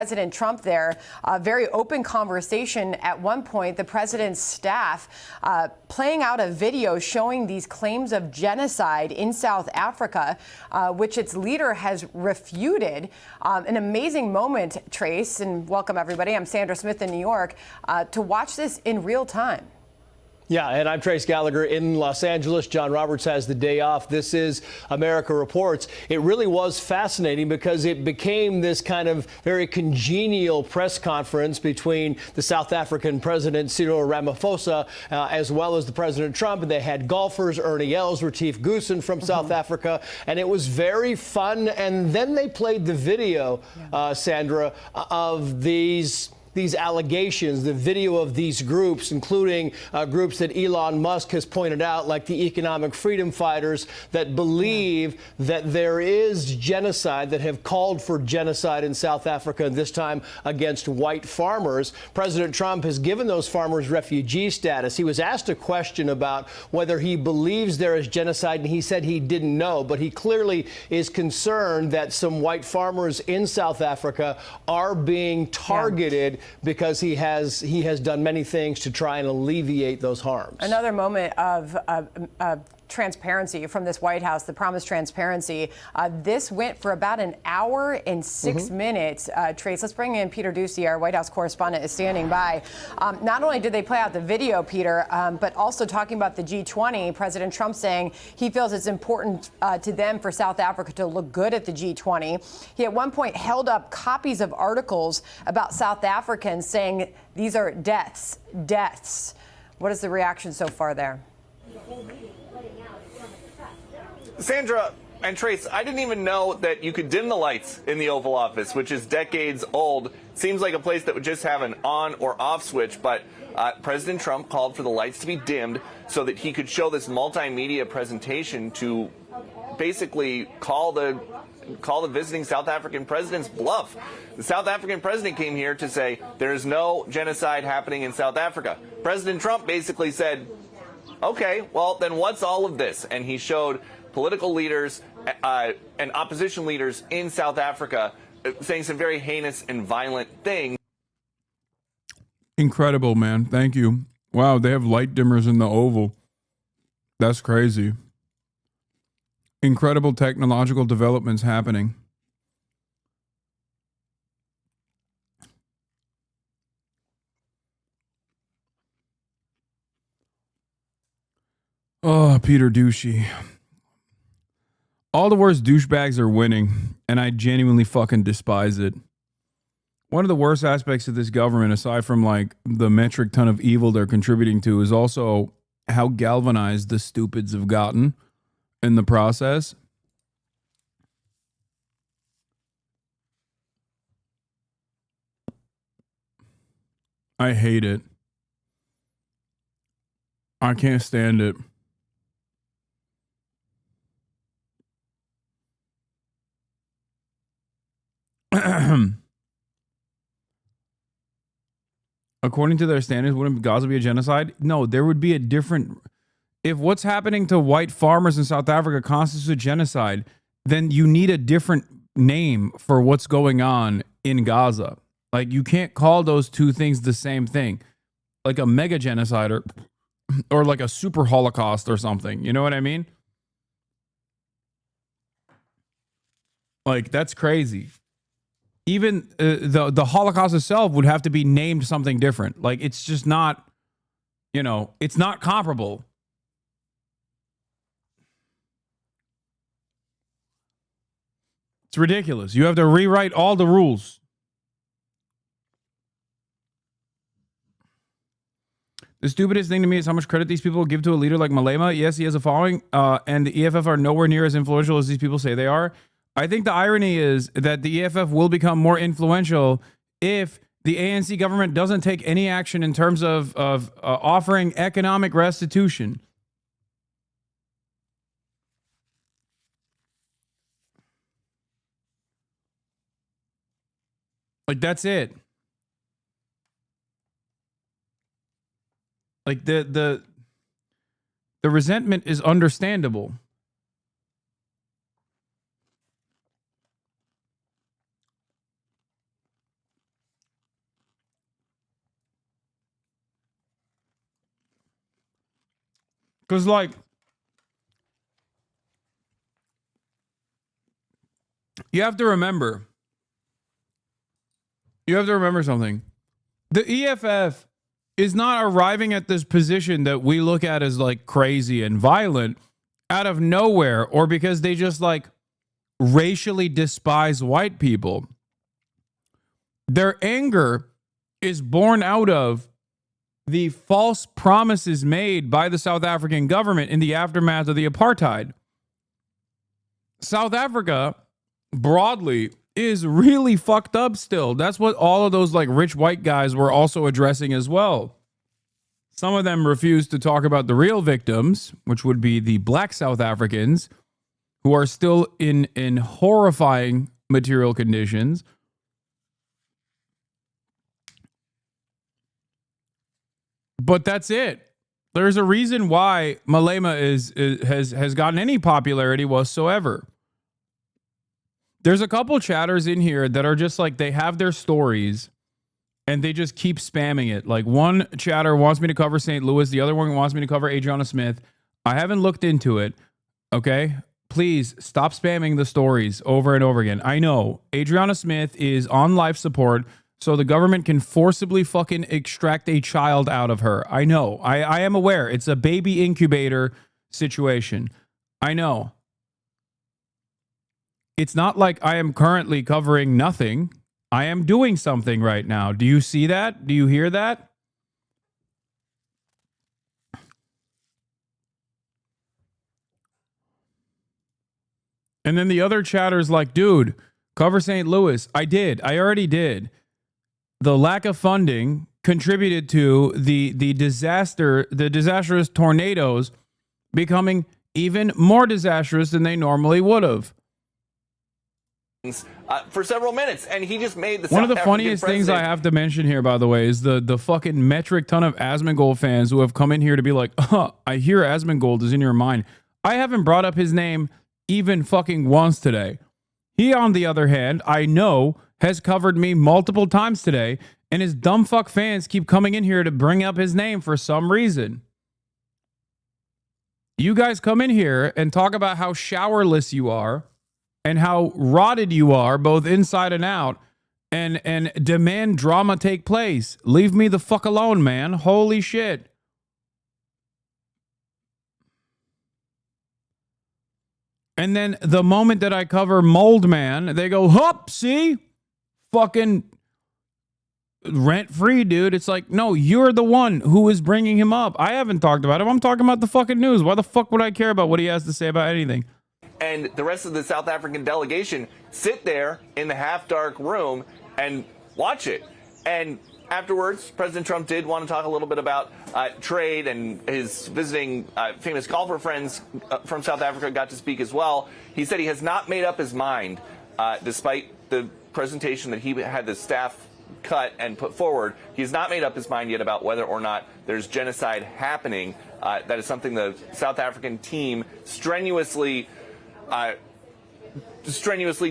President Trump there, a very open conversation. At one point, the president's staff playing out a video showing these claims of genocide in South Africa, which its leader has refuted. An amazing moment, Trace, and welcome everybody. I'm Sandra Smith in New York, to watch this in real time. Yeah, and I'm Trace Gallagher in Los Angeles. John Roberts has the day off. This is America Reports. It really was fascinating because it became this kind of very congenial press conference between the South African President Cyril Ramaphosa as well as the President Trump. And they had golfers, Ernie Els, Retief Goosen from South Africa, and it was very fun. And then they played the video, Sandra, of these allegations, the video of these groups, including groups that Elon Musk has pointed out, like the economic freedom fighters, that believe that there is genocide, that have called for genocide in South Africa, this time against white farmers. President Trump has given those farmers refugee status. He was asked a question about whether he believes there is genocide, and he said he didn't know, but he clearly is concerned that some white farmers in South Africa are being targeted because he has done many things to try and alleviate those harms. Another moment of transparency from this White House, the promised transparency. This went for about an hour and 6 minutes. Trace, let's bring in Peter Ducey, our White House correspondent, is standing by. Not only did they play out the video, Peter, but also talking about the G20, President Trump saying he feels it's important to them for South Africa to look good at the G20. He at one point held up copies of articles about South Africans saying these are deaths. What is the reaction so far there? Sandra and Trace, I didn't even know that you could dim the lights in the Oval Office, which is decades old. Seems like a place that would just have an on or off switch, but President Trump called for the lights to be dimmed so that he could show this multimedia presentation to basically call the visiting South African president's bluff. The South African president came here to say there is no genocide happening in South Africa. President Trump basically said, okay, well, then what's all of this? And he showed political leaders and opposition leaders in South Africa saying some very heinous and violent things. Incredible, man. Thank you. Wow, they have light dimmers in the Oval. That's crazy. Incredible technological developments happening. Oh, Peter Ducey. All the worst douchebags are winning, and I genuinely fucking despise it. One of the worst aspects of this government, aside from like the metric ton of evil they're contributing to, is also how galvanized the stupids have gotten in the process. I hate it. I can't stand it. According to their standards, wouldn't Gaza be a genocide? No, there would be a different... If what's happening to white farmers in South Africa constitutes a genocide, then you need a different name for what's going on in Gaza. Like, you can't call those two things the same thing. Like a mega genocide or like a super Holocaust or something. You know what I mean? Like, that's crazy. Even the Holocaust itself would have to be named something different. Like, it's just not, you know, it's not comparable. It's ridiculous. You have to rewrite all the rules. The stupidest thing to me is how much credit these people give to a leader like Malema. Yes, he has a following, and the EFF are nowhere near as influential as these people say they are. I think the irony is that the EFF will become more influential if the ANC government doesn't take any action in terms of offering economic restitution. Like, that's it. Like, the resentment is understandable. Because, like, you have to remember something. The EFF is not arriving at this position that we look at as like crazy and violent out of nowhere, or because they just like racially despise white people. Their anger is born out of the false promises made by the South African government in the aftermath of the apartheid. South Africa, broadly, is really fucked up still. That's what all of those like rich white guys were also addressing as well. Some of them refused to talk about the real victims, which would be the black South Africans, who are still in horrifying material conditions. But that's it. There's a reason why Malema has gotten any popularity whatsoever. There's a couple chatters in here that are just like, they have their stories and they just keep spamming it. Like, one chatter wants me to cover St. Louis. The other one wants me to cover Adriana Smith. I haven't looked into it. Okay. Please stop spamming the stories over and over again. I know Adriana Smith is on life support, so the government can forcibly fucking extract a child out of her. I know. I am aware. It's a baby incubator situation. I know. It's not like I am currently covering nothing. I am doing something right now. Do you see that? Do you hear that? And then the other chatter's like, dude, cover St. Louis. I did. I already did. The lack of funding contributed to the disastrous tornadoes becoming even more disastrous than they normally would have. For several minutes, and he just made the one of the funniest things I have to mention here, by the way, is the fucking metric ton of Asmongold fans who have come in here to be like, I hear Asmongold is in your mind. I haven't brought up his name even fucking once today. He, on the other hand, I know has covered me multiple times today, and his dumb fuck fans keep coming in here to bring up his name for some reason. You guys come in here and talk about how showerless you are and how rotted you are, both inside and out, and demand drama take place. Leave me the fuck alone, man. Holy shit. And then the moment that I cover Mold Man, they go, hup, see? Fucking rent-free, dude. It's like, no, you're the one who is bringing him up. I haven't talked about him. I'm talking about the fucking news. Why the fuck would I care about what he has to say about anything? And the rest of the South African delegation sit there in the half-dark room and watch it. And afterwards, President Trump did want to talk a little bit about trade, and his visiting famous golfer friends from South Africa got to speak as well. He said he has not made up his mind, despite the presentation that he had the staff cut and put forward. He has not made up his mind yet about whether or not there's genocide happening. That is something the South African team strenuously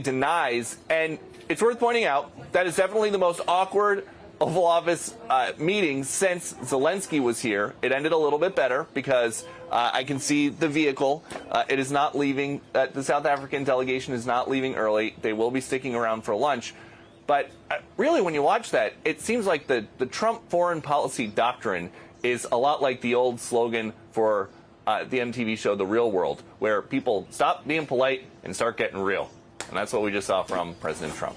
denies. And it's worth pointing out that is definitely the most awkward Oval Office meeting since Zelensky was here. It ended a little bit better because I can see the vehicle. It is not leaving. The South African delegation is not leaving early. They will be sticking around for lunch. But really, when you watch that, it seems like the Trump foreign policy doctrine is a lot like the old slogan for the MTV show The Real World, where people stop being polite and start getting real. And that's what we just saw from President Trump.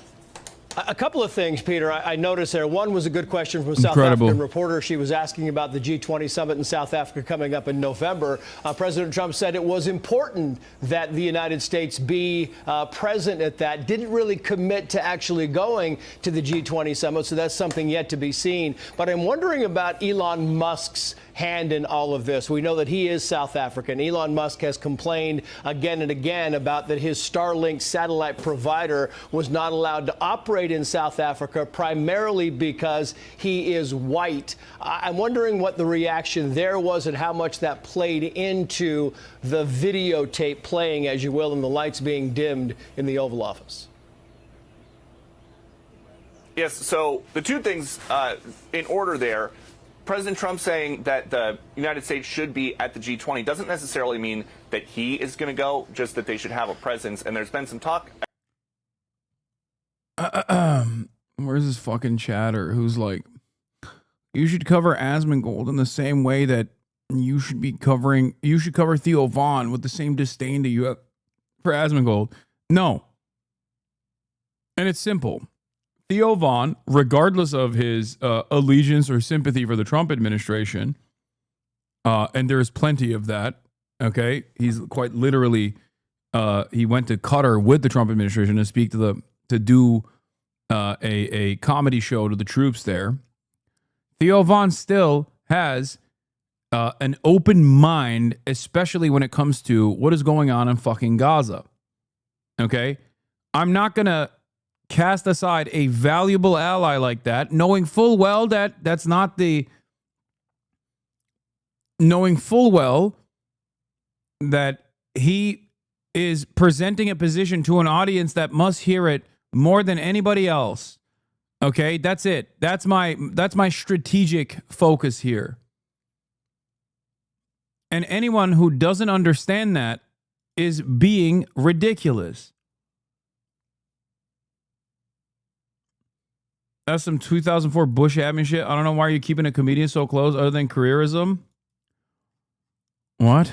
A couple of things, Peter, I noticed there. One was a good question from a South Incredible. African reporter. She was asking about the G20 summit in South Africa coming up in November. President Trump said it was important that the United States be present at that. Didn't really commit to actually going to the G20 summit, so that's something yet to be seen. But I'm wondering about Elon Musk's hand in all of this. We know that he is South African. Elon Musk has complained again and again about that his Starlink satellite provider was not allowed to operate in South Africa, primarily because he is white. I'm wondering what the reaction there was and how much that played into the videotape playing, as you will, and the lights being dimmed in the Oval Office. Yes, so the two things in order there. President Trump saying that the United States should be at the G20 doesn't necessarily mean that he is going to go, just that they should have a presence. And there's been some talk. Where's this fucking chatter who's like, you should cover Asmongold in the same way that you should cover Theo Vaughn with the same disdain that you have for Asmongold. No. And it's simple. Theo Vaughn, regardless of his allegiance or sympathy for the Trump administration, and there's plenty of that, okay? He's quite literally, he went to Qatar with the Trump administration to do a comedy show to the troops there. Theo Vaughn still has an open mind, especially when it comes to what is going on in fucking Gaza. Okay? I'm not going to cast aside a valuable ally like that, knowing full well that he is presenting a position to an audience that must hear it more than anybody else. Okay, that's it. That's my strategic focus here. And anyone who doesn't understand that is being ridiculous. That's some 2004 Bush admin shit. I don't know why you're keeping a comedian so close other than careerism. What?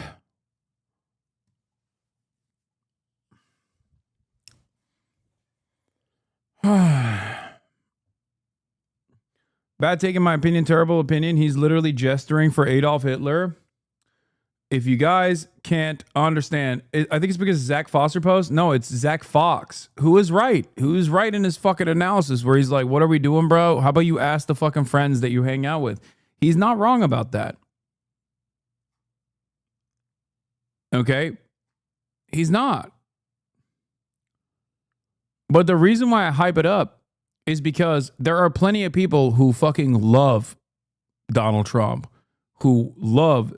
Bad take in my opinion, terrible opinion. He's literally gesturing for Adolf Hitler. If you guys can't understand, I think it's because Zach Foster post. No, it's Zach Fox who is right. Who is right in his fucking analysis where he's like, what are we doing, bro? How about you ask the fucking friends that you hang out with? He's not wrong about that. Okay? He's not. But the reason why I hype it up is because there are plenty of people who fucking love Donald Trump, who love